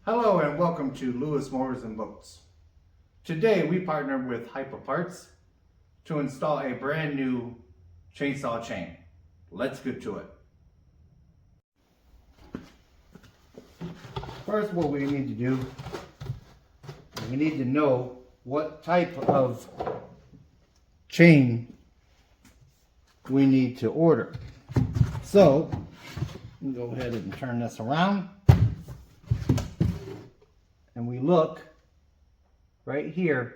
Hello and welcome to Lewis Motors and Boats. Today we partnered with Hypa Parts to install a brand new chainsaw chain. Let's get to it. First, what we need to do, we need to know what type of chain we need to order. So, go ahead and turn this around. And we look right here.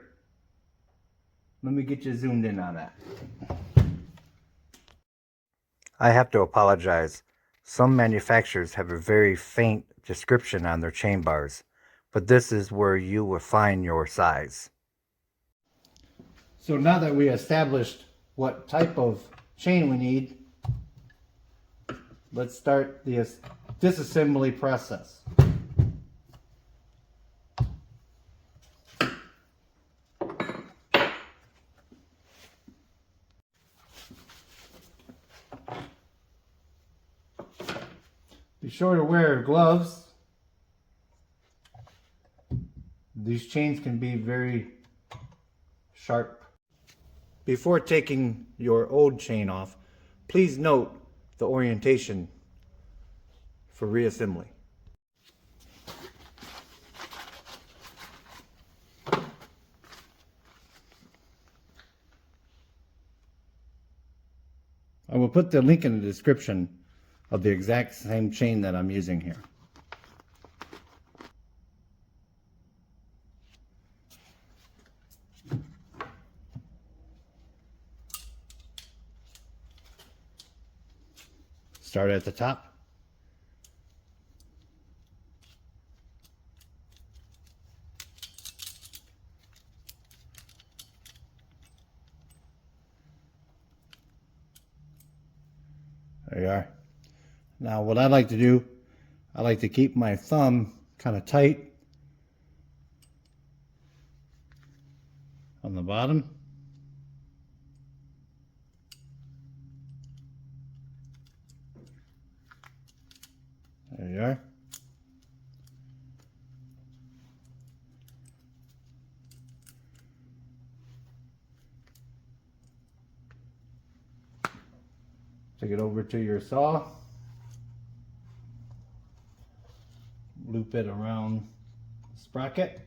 Let me get you zoomed in on that. I have to apologize. Some manufacturers have a very faint description on their chain bars, but this is where you will find your size. So now that we established what type of chain we need, let's start the disassembly process. Be sure to wear gloves. These chains can be very sharp. Before taking your old chain off, please note the orientation for reassembly. I will put the link in the description of the exact same chain that I'm using here. Start at the top. There you are. Now what I like to do, I like to keep my thumb kind of tight on the bottom. There you are. Take it over to your saw. Loop it around the sprocket.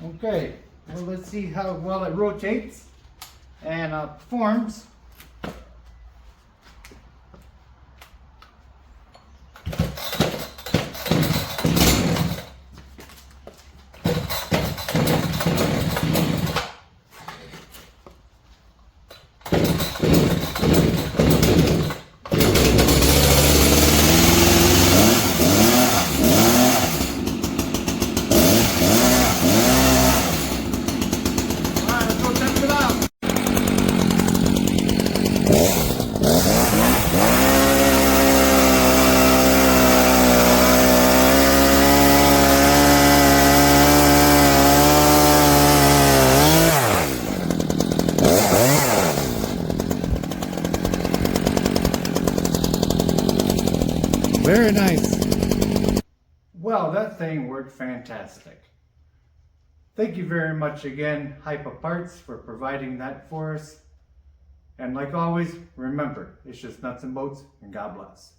Okay, well, let's see how well it rotates and performs. Very nice. Well, that thing worked fantastic. Thank you very much again, Hypa Parts, for providing that for us. And like always, remember, it's just nuts and bolts, and God bless.